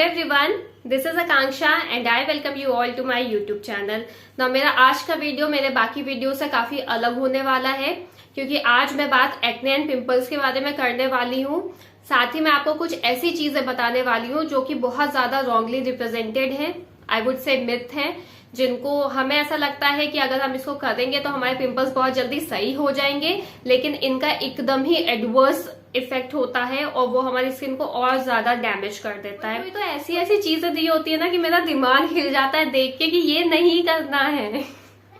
Hello everyone, this is Akanksha and I welcome you all to my YouTube channel. ना मेरा आज का video मेरे बाकी वीडियो से काफी अलग होने वाला है क्योंकि आज मैं बात एक्ने एंड पिंपल्स के बारे में करने वाली हूँ। साथ ही मैं आपको कुछ ऐसी चीजें बताने वाली हूँ जो कि बहुत ज्यादा रॉन्गली रिप्रेजेंटेड है, आई वुड से मिथ है, जिनको हमें ऐसा लगता है कि अगर हम इसको करेंगे तो हमारे पिंपल्स बहुत जल्दी सही हो जाएंगे, लेकिन इनका एकदम ही एडवर्स इफेक्ट होता है और वो हमारी स्किन को और ज्यादा डैमेज कर देता है। तो ऐसी ऐसी चीजें दी होती है ना कि मेरा दिमाग हिल जाता है देख के कि ये नहीं करना है,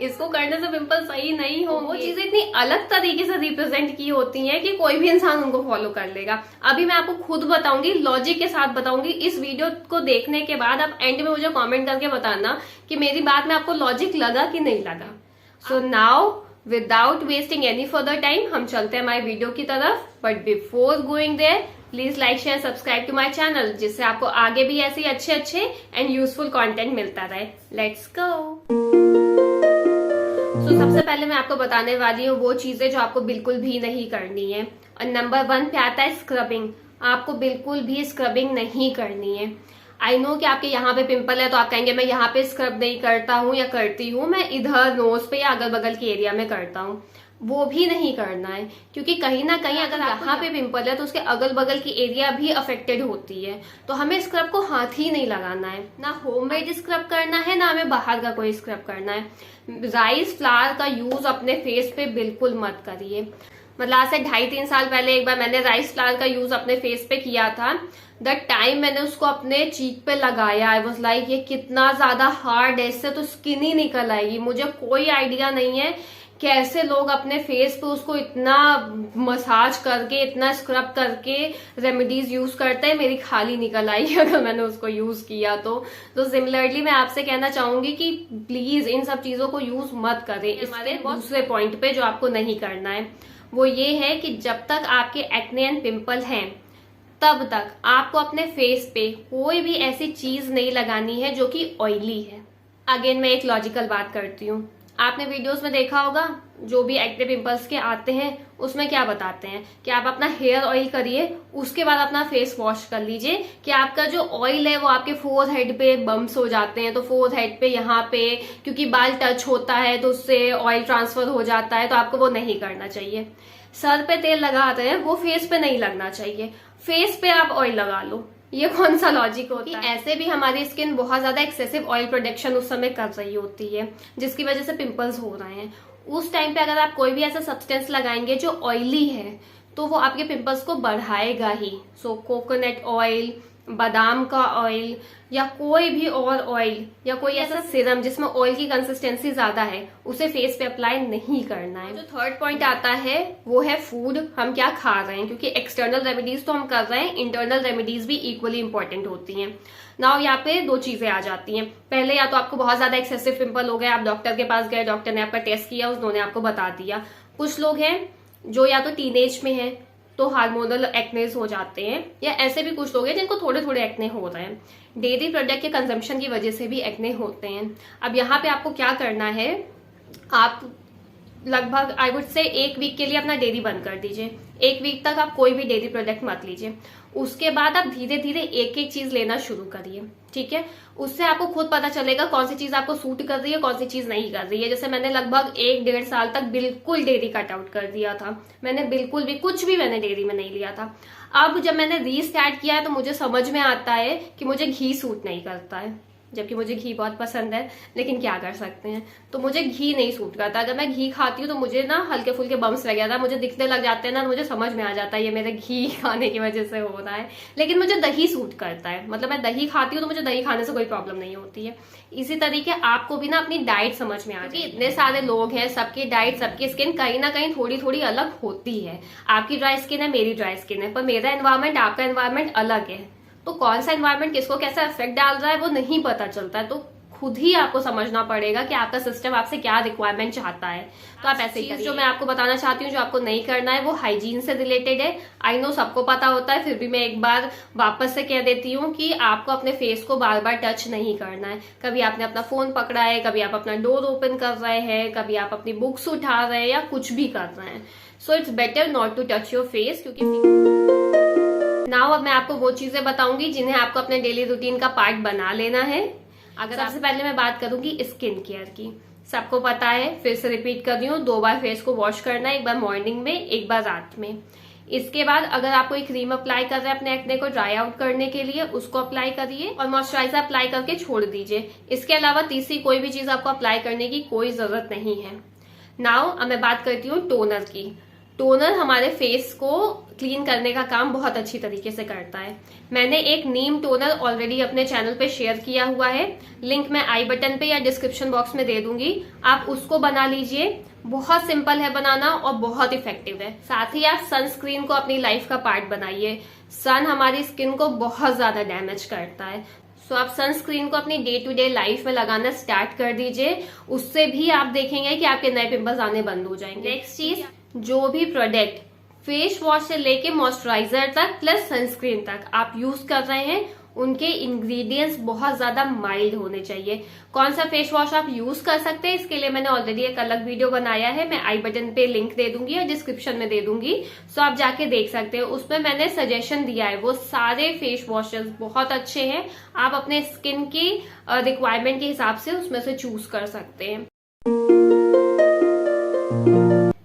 इसको करने से पिंपल सही नहीं हो। वो चीजें इतनी अलग तरीके से रिप्रेजेंट की होती हैं कि कोई भी इंसान उनको फॉलो कर लेगा। अभी मैं आपको खुद बताऊंगी, लॉजिक के साथ बताऊंगी। इस वीडियो को देखने के बाद आप एंड में मुझे कमेंट करके बताना कि मेरी बात में आपको लॉजिक लगा कि नहीं लगा। So now without wasting any further time हम चलते हैं हमारी वीडियो की तरफ। But before going there please like share subscribe to my channel, जिससे आपको आगे भी ऐसे अच्छे एंड यूजफुल कंटेंट मिलता रहे। Let's go. तो सबसे पहले मैं आपको बताने वाली हूँ वो चीजें जो आपको बिल्कुल भी नहीं करनी है। और नंबर 1 पे आता है स्क्रबिंग। आपको बिल्कुल भी स्क्रबिंग नहीं करनी है। आई नो कि आपके यहाँ पे पिंपल है तो आप कहेंगे मैं यहाँ पे स्क्रब नहीं करता हूँ या करती हूँ, मैं इधर नोज पे या अगल बगल के एरिया में करता हूँ। वो भी नहीं करना है क्योंकि कहीं ना कहीं अगर यहाँ पे पिंपल है तो उसके अगल बगल की एरिया भी अफेक्टेड होती है। तो हमें स्क्रब को हाथ ही नहीं लगाना है, ना होममेड स्क्रब करना है, ना हमें बाहर का कोई स्क्रब करना है। राइस फ्लावर का यूज अपने फेस पे बिल्कुल मत करिए। मतलब आज से 2.5-3 साल पहले एक बार मैंने राइस फ्लावर का यूज अपने फेस पे किया था। द टाइम मैंने उसको अपने चीक पे लगाया, आई वाज लाइक ये कितना ज्यादा हार्ड है, इससे तो स्किन ही निकल आएगी। मुझे कोई आइडिया नहीं है कैसे लोग अपने फेस पे उसको इतना मसाज करके, इतना स्क्रब करके रेमेडीज यूज करते हैं। मेरी खाली निकल आई अगर मैंने उसको यूज किया तो सिमिलरली मैं आपसे कहना चाहूंगी कि प्लीज इन सब चीजों को यूज मत करें। हमारे दूसरे पॉइंट पे जो आपको नहीं करना है वो ये है कि जब तक आपके एक्ने एंड पिंपल हैं तब तक आपको अपने फेस पे कोई भी ऐसी चीज नहीं लगानी है जो कि ऑयली है। अगेन मैं एक लॉजिकल बात करती हूँ। आपने वीडियोस में देखा होगा जो भी एक्ने पिंपल्स के आते हैं उसमें क्या बताते हैं कि आप अपना हेयर ऑयल करिए, उसके बाद अपना फेस वॉश कर लीजिए कि आपका जो ऑयल है वो आपके फोरहेड पे बम्प्स हो जाते हैं। तो फोरहेड पे यहाँ पे क्योंकि बाल टच होता है तो उससे ऑयल ट्रांसफर हो जाता है, तो आपको वो नहीं करना चाहिए। सर पे तेल लगाते हैं वो फेस पे नहीं लगना चाहिए, फेस पे आप ऑयल लगा लो। ये कौन सा लॉजिक होता है? ऐसे भी हमारी स्किन बहुत ज्यादा एक्सेसिव ऑयल प्रोडक्शन उस समय कर रही होती है जिसकी वजह से पिंपल्स हो रहे हैं। उस टाइम पे अगर आप कोई भी ऐसा सब्सटेंस लगाएंगे जो ऑयली है तो वो आपके पिंपल्स को बढ़ाएगा ही। सो कोकोनट ऑयल, बादाम का ऑयल या कोई भी और ऑयल या कोई ऐसा सीरम जिसमें ऑयल की कंसिस्टेंसी ज्यादा है उसे फेस पे अप्लाई नहीं करना है। जो थर्ड पॉइंट आता है वो है फूड, हम क्या खा रहे हैं, क्योंकि एक्सटर्नल रेमेडीज तो हम कर रहे हैं, इंटरनल रेमेडीज भी इक्वली इंपॉर्टेंट होती हैं। नाउ यहाँ पे 2 चीजें आ जाती हैं। पहले या तो आपको बहुत ज्यादा एक्सेसिव पिंपल हो गए, आप डॉक्टर के पास गए, डॉक्टर ने आपका टेस्ट किया, उन्होंने आपको बता दिया। कुछ लोग हैं जो या तो टीनेज में है तो हार्मोनल एक्नेज हो जाते हैं, या ऐसे भी कुछ लोग हैं जिनको थोड़े थोड़े एक्ने हो रहे हैं। डेयरी प्रोडक्ट के कंजम्पशन की वजह से भी एक्ने होते हैं। अब यहाँ पे आपको क्या करना है, आप लगभग आई वुड से 1 वीक के लिए अपना डेयरी बंद कर दीजिए। 1 वीक तक आप कोई भी डेयरी प्रोडक्ट मत लीजिए। उसके बाद आप धीरे धीरे एक एक चीज लेना शुरू करिए, ठीक है। उससे आपको खुद पता चलेगा कौन सी चीज आपको सूट कर रही है, कौन सी चीज नहीं कर रही है। जैसे मैंने लगभग 1-1.5 साल तक बिल्कुल डेयरी कट आउट कर दिया था। मैंने बिल्कुल भी कुछ भी मैंने डेयरी में नहीं लिया था। अब जब मैंने रीस्टार्ट किया है तो मुझे समझ में आता है कि मुझे घी सूट नहीं करता है, जबकि मुझे घी बहुत पसंद है, लेकिन क्या कर सकते हैं। तो मुझे घी नहीं सूट करता। अगर मैं घी खाती हूँ तो मुझे ना हल्के फुल्के बम्स लग जाता है, मुझे दिखने लग जाते हैं ना, मुझे समझ में आ जाता है ये मेरे घी खाने की वजह से हो रहा है। लेकिन मुझे दही सूट करता है, मतलब मैं दही खाती हूँ तो मुझे दही खाने से कोई प्रॉब्लम नहीं होती है। इसी तरीके आपको भी ना अपनी डाइट समझ में आ जाए। इतने सारे लोग हैं, सबकी डाइट, सबकी स्किन कहीं ना कहीं थोड़ी थोड़ी अलग होती है। आपकी ड्राई स्किन है, मेरी ड्राई स्किन है, पर मेरा एनवायरमेंट आपका एनवायरमेंट अलग है। तो कौन सा एनवायरमेंट किसको कैसा इफेक्ट डाल रहा है वो नहीं पता चलता है। तो खुद ही आपको समझना पड़ेगा कि आपका सिस्टम आपसे क्या रिक्वायरमेंट चाहता है। तो आप ऐसे ही जो मैं आपको बताना चाहती हूँ, जो आपको नहीं करना है वो हाइजीन से रिलेटेड है। आई नो सबको पता होता है, फिर भी मैं एक बार वापस से कह देती हूँ कि आपको अपने फेस को बार बार टच नहीं करना है। कभी आपने अपना फोन पकड़ा है, कभी आप अपना डोर ओपन कर रहे हैं, कभी आप अपनी बुक्स उठा रहे हैं या कुछ भी कर रहे हैं। So it's better not to touch your face. क्योंकि नाउ अब मैं आपको वो चीजें बताऊंगी जिन्हें आपको अपने डेली रूटीन का पार्ट बना लेना है। अगर सबसे पहले मैं बात करूंगी स्किन केयर की। सबको पता है, फिर से रिपीट कर रही हूँ, 2 बार फेस को वॉश करना है, एक बार मॉर्निंग में, एक बार रात में। इसके बाद अगर आप कोई क्रीम अप्लाई कर रहे हैं अपने एक्ने को ड्राई आउट करने के लिए, उसको अप्लाई करिए और मॉइस्चराइजर अप्लाई करके छोड़ दीजिए। इसके अलावा तीसरी कोई भी चीज आपको अप्लाई करने की कोई जरूरत नहीं है। नाउ अब मैं बात करती हूँ टोनर की। टोनर हमारे फेस को क्लीन करने का काम बहुत अच्छी तरीके से करता है। मैंने एक नीम टोनर ऑलरेडी अपने चैनल पे शेयर किया हुआ है, लिंक मैं आई बटन पे या डिस्क्रिप्शन बॉक्स में दे दूंगी, आप उसको बना लीजिए। बहुत सिंपल है बनाना और बहुत इफेक्टिव है। साथ ही आप सनस्क्रीन को अपनी लाइफ का पार्ट बनाइए। सन हमारी स्किन को बहुत ज्यादा डैमेज करता है, सो आप सनस्क्रीन को अपनी डे टू डे लाइफ में लगाना स्टार्ट कर दीजिए। उससे भी आप देखेंगे कि आपके नए पिंपल्स आने बंद हो जाएंगे। नेक्स्ट चीज, जो भी प्रोडक्ट फेस वॉश से लेके मॉइस्चराइजर तक प्लस सनस्क्रीन तक आप यूज कर रहे हैं, उनके इंग्रेडिएंट्स बहुत ज्यादा माइल्ड होने चाहिए। कौन सा फेस वॉश आप यूज कर सकते हैं, इसके लिए मैंने ऑलरेडी एक अलग वीडियो बनाया है, मैं आई बटन पे लिंक दे दूंगी और डिस्क्रिप्शन में दे दूंगी, सो आप जाके देख सकते हैं। उसमें मैंने सजेशन दिया है, वो सारे फेस वॉशेस बहुत अच्छे हैं, आप अपने स्किन की रिक्वायरमेंट के हिसाब से उसमें से चूज कर सकते हैं।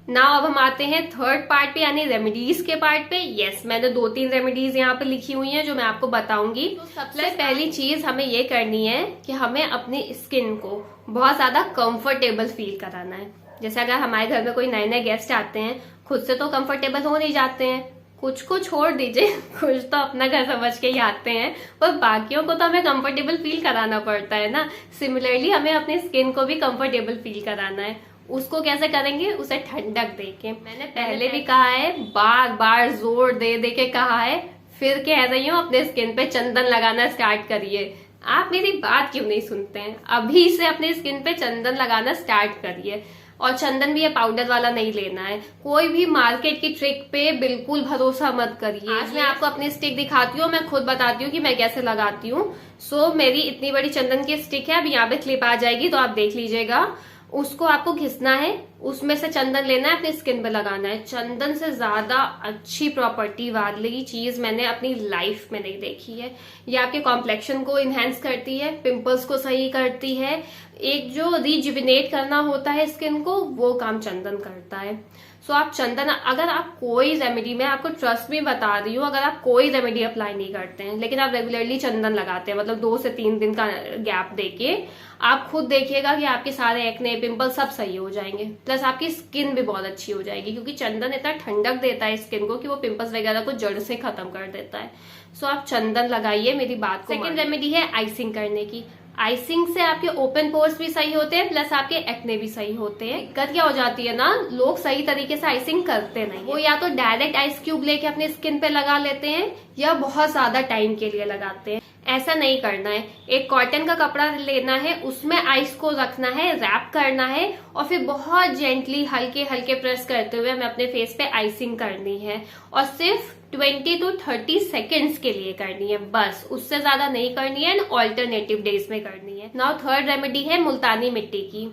नाउ अब हम आते हैं थर्ड पार्ट पे, यानी रेमेडीज के पार्ट पे। यस, मैंने 2-3 रेमेडीज यहाँ पे लिखी हुई हैं जो मैं आपको बताऊंगी। तो सबसे पहली चीज हमें ये करनी है कि हमें अपनी स्किन को बहुत ज्यादा कंफर्टेबल फील कराना है। जैसे अगर हमारे घर में कोई नए नए गेस्ट आते हैं, खुद से तो कंफर्टेबल हो नहीं जाते हैं, कुछ को छोड़ दीजिए, कुछ तो अपना घर समझ के ही आते हैं, पर बाकियों को तो हमें कंफर्टेबल फील कराना पड़ता है ना। सिमिलरली हमें अपनी स्किन को भी कंफर्टेबल फील कराना है। उसको कैसे करेंगे, उसे ठंडक देके। मैंने पहले भी कहा है, बार बार जोर दे दे के कहा है, फिर कह रही हूँ, अपने स्किन पे चंदन लगाना स्टार्ट करिए। आप मेरी बात क्यों नहीं सुनते हैं? अभी से अपने स्किन पे चंदन लगाना स्टार्ट करिए। और चंदन भी ये पाउडर वाला नहीं लेना है। कोई भी मार्केट की ट्रिक पे बिल्कुल भरोसा मत करिए। आज मैं आपको अपनी स्टिक दिखाती हूँ, मैं खुद बताती हूँ कि मैं कैसे लगाती हूँ। सो मेरी इतनी बड़ी चंदन की स्टिक है, अब यहाँ पे क्लिप आ जाएगी तो आप देख लीजिएगा। उसको आपको घिसना है, उसमें से चंदन लेना है, अपनी स्किन पे लगाना है। चंदन से ज्यादा अच्छी प्रॉपर्टी वाली चीज मैंने अपनी लाइफ में नहीं देखी है। ये आपके कॉम्प्लेक्शन को इनहेंस करती है, पिंपल्स को सही करती है, एक जो रिजुविनेट करना होता है स्किन को, वो काम चंदन करता है। सो आप चंदन, अगर आप कोई रेमेडी, मैं आपको ट्रस्ट भी बता रही हूँ, अगर आप कोई रेमेडी अप्लाई नहीं करते हैं लेकिन आप रेगुलरली चंदन लगाते हैं, मतलब 2 से 3 दिन का गैप देके, आप खुद देखिएगा कि आपके सारे एक्ने, पिंपल सब सही हो जाएंगे। प्लस आपकी स्किन भी बहुत अच्छी हो जाएगी, क्योंकि चंदन इतना ठंडक देता है स्किन को कि वो पिंपल्स वगैरह को जड़ से खत्म कर देता है। सो आप चंदन लगाइए, मेरी बात को। सेकेंड रेमेडी है आइसिंग करने की। आइसिंग से आपके ओपन पोर्स भी सही होते हैं, प्लस आपके एक्ने भी सही होते हैं। दिक्कत क्या हो जाती है ना, लोग सही तरीके से आइसिंग करते नहीं। वो या तो डायरेक्ट आइस क्यूब लेके अपने स्किन पे लगा लेते हैं, या बहुत ज्यादा टाइम के लिए लगाते हैं। ऐसा नहीं करना है। एक कॉटन का कपड़ा लेना है, उसमें आइस को रखना है, रैप करना है, और फिर बहुत जेंटली हल्के हल्के प्रेस करते हुए हमें अपने फेस पे आइसिंग करनी है। और सिर्फ 20 to 30 सेकेंड्स के लिए करनी है, बस, उससे ज्यादा नहीं करनी है। ऑल्टरनेटिव डेज में करनी है। नाउ थर्ड रेमेडी है मुल्तानी मिट्टी की।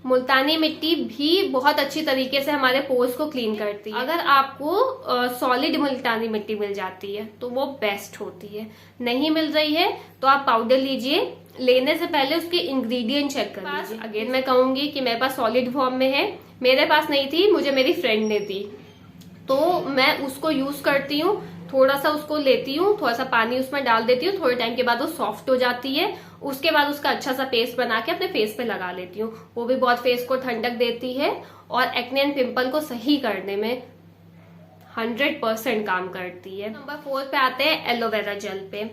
मुल्तानी मिट्टी भी बहुत अच्छी तरीके से हमारे पोर्स को क्लीन करती है। अगर आपको सॉलिड मुल्तानी मिट्टी मिल जाती है तो वो बेस्ट होती है। नहीं मिल रही है तो आप पाउडर लीजिए, लेने से पहले उसके इंग्रेडिएंट चेक कर लीजिए। अगेन मैं कहूंगी कि मेरे पास सॉलिड फॉर्म में है, मेरे पास नहीं थी, मुझे मेरी फ्रेंड ने दी, तो मैं उसको यूज करती हूँ। थोड़ा सा उसको लेती हूँ, थोड़ा सा पानी उसमें डाल देती हूँ, थोड़े टाइम के बाद वो सॉफ्ट हो जाती है। उसके बाद उसका अच्छा सा पेस्ट बना के अपने फेस पे लगा लेती हूँ। वो भी बहुत फेस को ठंडक देती है और एक्ने एंड पिंपल को सही करने में 100% काम करती है। नंबर 4 पे आते हैं एलोवेरा जेल पे।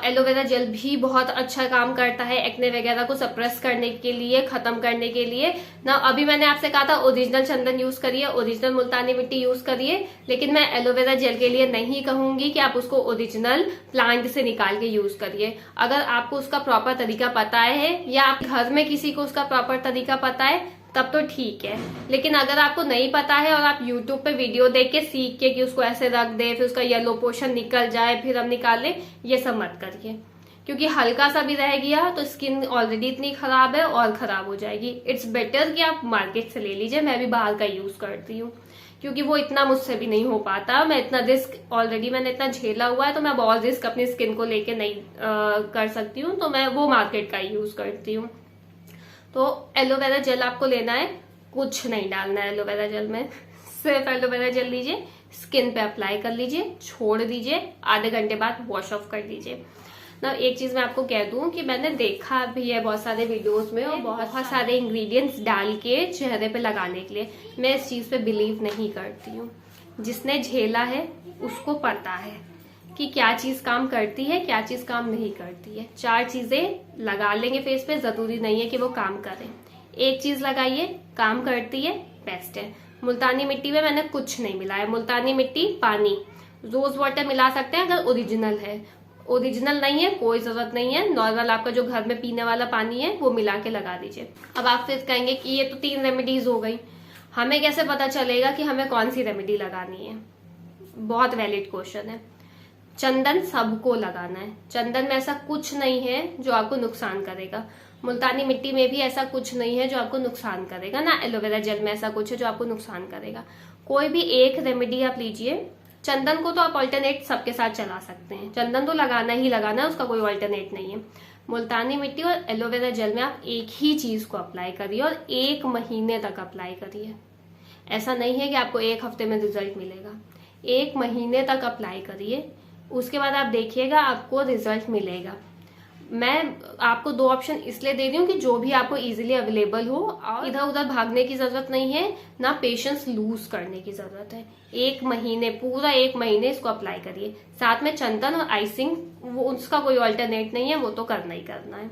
एलोवेरा जेल भी बहुत अच्छा काम करता है एक्ने वगैरह को सप्रेस करने के लिए, खत्म करने के लिए ना। अभी मैंने आपसे कहा था ओरिजिनल चंदन यूज करिए, ओरिजिनल मुल्तानी मिट्टी यूज करिए, लेकिन मैं एलोवेरा जेल के लिए नहीं कहूंगी कि आप उसको ओरिजिनल प्लांट से निकाल के यूज करिए। अगर आपको उसका प्रॉपर तरीका पता है, या आप घर में किसी को उसका प्रॉपर तरीका पता है, तब तो ठीक है। लेकिन अगर आपको नहीं पता है और आप YouTube पे वीडियो देख के सीख के कि उसको ऐसे रख दे, फिर उसका येलो पोर्शन निकल जाए, फिर हम निकाले, ये सब मत करिए, क्योंकि हल्का सा भी रह गया तो स्किन ऑलरेडी इतनी खराब है और खराब हो जाएगी। इट्स बेटर कि आप मार्केट से ले लीजिए, मैं भी बाहर का यूज करती हूँ, क्योंकि वो इतना मुझसे भी नहीं हो पाता। मैं इतना रिस्क ऑलरेडी मैंने इतना झेला हुआ है, तो मैं बहुत रिस्क अपनी स्किन को लेके नहीं कर सकती हूँ, तो मैं वो मार्केट का यूज करती हूँ। तो एलोवेरा जेल आपको लेना है, कुछ नहीं डालना है एलोवेरा जेल में, सिर्फ एलोवेरा जेल लीजिए, स्किन पे अप्लाई कर लीजिए, छोड़ दीजिए, आधे घंटे बाद वॉश ऑफ कर दीजिए ना। एक चीज मैं आपको कह दूं कि मैंने देखा भी है बहुत सारे वीडियोस में, और बहुत सारे इंग्रेडिएंट्स डाल के चेहरे पे लगाने के लिए, मैं इस चीज पे बिलीव नहीं करती हूँ। जिसने झेला है उसको पता है कि क्या चीज काम करती है, क्या चीज काम नहीं करती है। 4 चीजें लगा लेंगे फेस पे, जरूरी नहीं है कि वो काम करें। एक चीज लगाइए, काम करती है, बेस्ट है। मुल्तानी मिट्टी में मैंने कुछ नहीं मिलाया, मुल्तानी मिट्टी, पानी, रोज वाटर मिला सकते हैं अगर ओरिजिनल है। ओरिजिनल नहीं है कोई जरूरत नहीं है, नॉर्मल आपका जो घर में पीने वाला पानी है वो मिला के लगा दीजिए। अब आप फिर कहेंगे कि ये तो 3 रेमेडीज हो गई, हमें कैसे पता चलेगा कि हमें कौन सी रेमेडी लगानी है? बहुत वैलिड क्वेश्चन है। चंदन सबको लगाना है, चंदन में ऐसा कुछ नहीं है जो आपको नुकसान करेगा, मुल्तानी मिट्टी में भी ऐसा कुछ नहीं है जो आपको नुकसान करेगा, ना एलोवेरा जेल में ऐसा कुछ है जो आपको नुकसान करेगा। कोई भी एक रेमेडी आप लीजिए। चंदन को तो आप ऑल्टरनेट सबके साथ चला सकते हैं, चंदन तो लगाना ही लगाना है, उसका कोई ऑल्टरनेट नहीं है। मुल्तानी मिट्टी और एलोवेरा जेल में आप एक ही चीज को अप्लाई करिए और 1 महीने तक अप्लाई करिए। ऐसा नहीं है कि आपको 1 हफ्ते में रिजल्ट मिलेगा, 1 महीने तक अप्लाई करिए, उसके बाद आप देखिएगा आपको रिजल्ट मिलेगा। मैं आपको 2 ऑप्शन इसलिए दे रही हूँ कि जो भी आपको इजीली अवेलेबल हो, और इधर उधर भागने की जरूरत नहीं है, ना पेशेंस लूज करने की जरूरत है। 1 महीने, पूरा 1 महीने इसको अप्लाई करिए, साथ में चंदन और आइसिंग, वो उसका कोई ऑल्टरनेट नहीं है, वो तो करना ही करना है।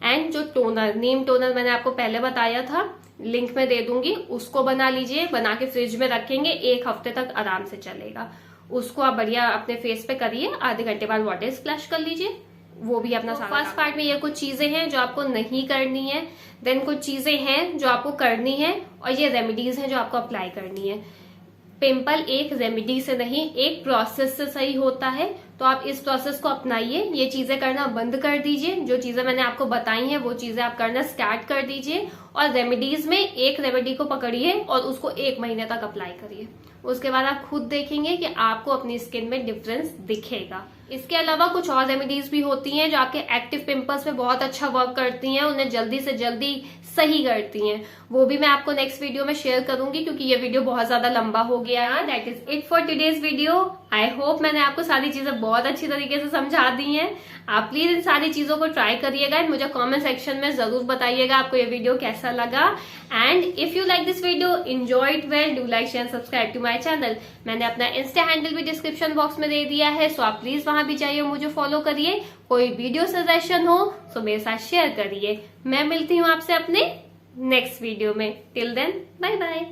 एंड जो टोनर, नीम टोनर मैंने आपको पहले बताया था, लिंक में दे दूंगी, उसको बना लीजिए, बना के फ्रिज में रखेंगे, 1 हफ्ते तक आराम से चलेगा। उसको आप बढ़िया अपने फेस पे करिए, आधे घंटे बाद वाटर स्प्लैश कर लीजिए, वो भी अपना सारा। फर्स्ट पार्ट में ये कुछ चीजें हैं जो आपको नहीं करनी है, देन कुछ चीजें हैं जो आपको करनी है, और ये रेमेडीज हैं जो आपको अप्लाई करनी है। पिंपल एक रेमेडी से नहीं, एक प्रोसेस से सही होता है, तो आप इस प्रोसेस को अपनाइए। ये चीजें करना बंद कर दीजिए, जो चीजें मैंने आपको बताई हैं वो चीजें आप करना स्टार्ट कर दीजिए, और रेमेडीज में एक रेमेडी को पकड़िए और उसको 1 महीने तक अप्लाई करिए। उसके बाद आप खुद देखेंगे कि आपको अपनी स्किन में डिफरेंस दिखेगा। इसके अलावा कुछ और रेमेडीज भी होती हैं जो आपके एक्टिव पिंपल्स पे बहुत अच्छा वर्क करती हैं, उन्हें जल्दी से जल्दी सही करती हैं। वो भी मैं आपको नेक्स्ट वीडियो में शेयर करूंगी, क्योंकि ये वीडियो बहुत ज्यादा लंबा हो गया है। That is it for today's video. I hope मैंने आपको सारी चीजें बहुत अच्छी तरीके से समझा दी हैं। आप प्लीज इन सारी चीजों को ट्राई करिएगा, मुझे कमेंट सेक्शन में जरूर बताइएगा आपको ये वीडियो कैसा लगा। And if you like this video, enjoy it well, do like share subscribe to my channel. मैंने अपना इंस्टा हैंडल भी डिस्क्रिप्शन बॉक्स में दे दिया है, सो आप प्लीज वहां भी जाइए, मुझे फॉलो करिए। कोई वीडियो सजेशन हो तो मेरे साथ शेयर करिए। मैं मिलती हूँ आपसे अपने नेक्स्ट वीडियो में। Till then, bye bye.